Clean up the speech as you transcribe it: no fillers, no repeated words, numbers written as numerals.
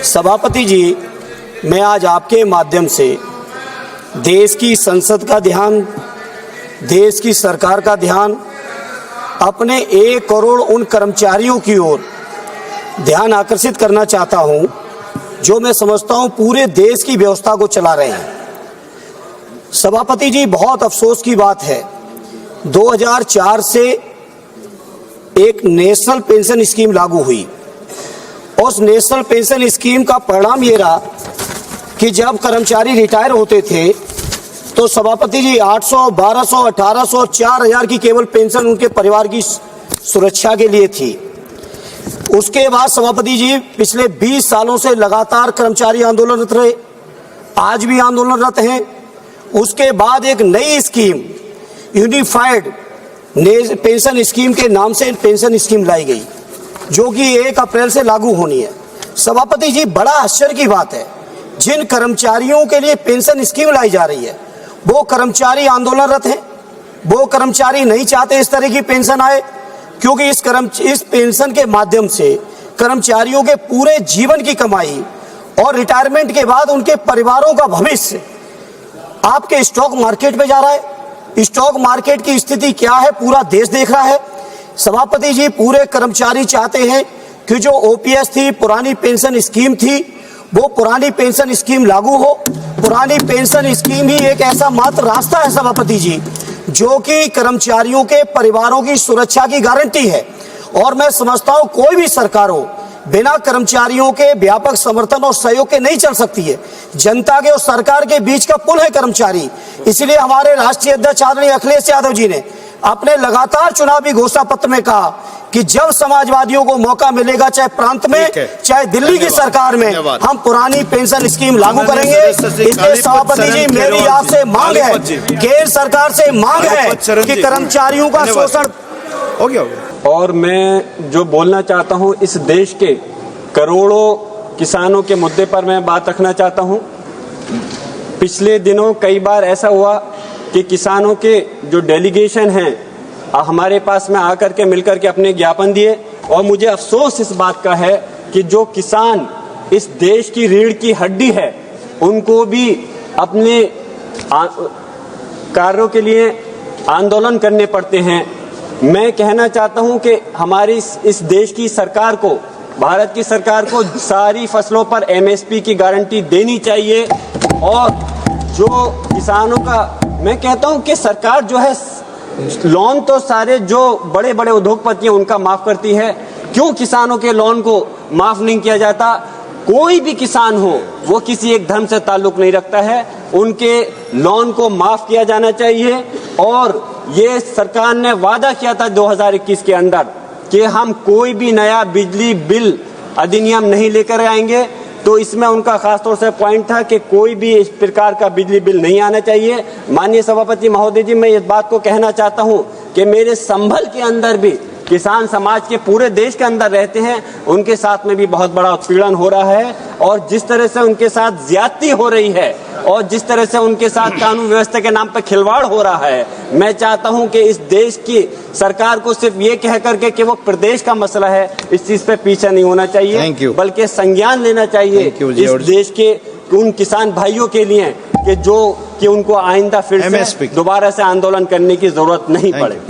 सभापति जी, मैं आज आपके माध्यम से देश की संसद का ध्यान, देश की सरकार का ध्यान अपने 1 करोड़ उन कर्मचारियों की ओर ध्यान आकर्षित करना चाहता हूं, जो मैं समझता हूं पूरे देश की व्यवस्था को चला रहे हैं। सभापति जी, बहुत अफसोस की बात है, 2004 से एक नेशनल पेंशन स्कीम लागू हुई। उस नेशनल पेंशन स्कीम का परिणाम ये रहा कि जब कर्मचारी रिटायर होते थे तो सभापति जी 800, 1200, 1800, 4000 की केवल पेंशन उनके परिवार की सुरक्षा के लिए थी। उसके बाद सभापति जी पिछले 20 सालों से लगातार कर्मचारी आंदोलनरत रहे, आज भी आंदोलनरत हैं। उसके बाद एक नई स्कीम यूनिफाइड पेंशन स्कीम के नाम से पेंशन स्कीम लाई गई, जो कि 1 अप्रैल से लागू होनी है। सभापति जी, बड़ा आश्चर्य की बात है, जिन कर्मचारियों के लिए पेंशन स्कीम लाई जा रही है वो कर्मचारी आंदोलनरत हैं। वो कर्मचारी नहीं चाहते इस तरह की पेंशन आए, क्योंकि इस पेंशन के माध्यम से कर्मचारियों के पूरे जीवन की कमाई और रिटायरमेंट के बाद उनके परिवारों का भविष्य आपके स्टॉक मार्केट में जा रहा है। स्टॉक मार्केट की स्थिति क्या है पूरा देश देख रहा है। सभापति जी, पूरे कर्मचारी चाहते हैं कि जो ओपीएस थी, पुरानी पेंशन स्कीम थी, वो पुरानी पेंशन स्कीम लागू हो। पुरानी पेंशन स्कीम ही एक ऐसा मात्र रास्ता है सभापति जी, जो कि कर्मचारियों के परिवारों की सुरक्षा की गारंटी है। और मैं समझता हूं कोई भी सरकार हो, बिना कर्मचारियों के व्यापक समर्थन और सहयोग के नहीं चल सकती है। जनता के और सरकार के बीच का पुल है कर्मचारी। इसलिए हमारे राष्ट्रीय अध्यक्ष आदरणीय अखिलेश यादव जी ने अपने लगातार चुनावी घोषणा पत्र में कहा कि जब समाजवादियों को मौका मिलेगा, चाहे प्रांत में चाहे दिल्ली की सरकार में, हम पुरानी पेंशन स्कीम लागू करेंगे। इसलिए सभापति जी, मेरी आपसे मांग है, केंद्र सरकार से मांग है कि कर्मचारियों का शोषण हो गया। और मैं जो बोलना चाहता हूं, इस देश के करोड़ों किसानों के मुद्दे पर मैं बात रखना चाहता हूं। पिछले दिनों कई बार ऐसा हुआ कि किसानों के जो डेलीगेशन हैं हमारे पास में आकर के मिलकर के अपने ज्ञापन दिए, और मुझे अफसोस इस बात का है कि जो किसान इस देश की रीढ़ की हड्डी है, उनको भी अपने कार्यों के लिए आंदोलन करने पड़ते हैं। मैं कहना चाहता हूं कि हमारी इस देश की सरकार को, भारत की सरकार को सारी फसलों पर एमएसपी की गारंटी देनी चाहिए। और जो किसानों का, मैं कहता हूं कि सरकार जो है लोन तो सारे जो बड़े बड़े उद्योगपति हैं उनका माफ करती है, क्यों किसानों के लोन को माफ नहीं किया जाता? कोई भी किसान हो, वो किसी एक धर्म से ताल्लुक नहीं रखता है, उनके लोन को माफ किया जाना चाहिए। और ये सरकार ने वादा किया था 2021 के अंदर कि हम कोई भी नया बिजली बिल अधिनियम नहीं लेकर आएंगे, तो इसमें उनका खासतौर से पॉइंट था कि कोई भी इस प्रकार का बिजली बिल नहीं आना चाहिए। माननीय सभापति महोदय जी, मैं इस बात को कहना चाहता हूं कि मेरे संभल के अंदर भी किसान समाज के पूरे देश के अंदर रहते हैं, उनके साथ में भी बहुत बड़ा उत्पीड़न हो रहा है। और जिस तरह से उनके साथ ज्यादती हो रही है और जिस तरह से उनके साथ कानून व्यवस्था के नाम पर खिलवाड़ हो रहा है, मैं चाहता हूं कि इस देश की सरकार को सिर्फ ये कह करके कि वो प्रदेश का मसला है, इस चीज पे पीछे नहीं होना चाहिए, बल्कि संज्ञान लेना चाहिए इस देश के उन किसान भाइयों के लिए कि उनको आइंदा फिर से दोबारा से आंदोलन करने की जरूरत नहीं पड़े।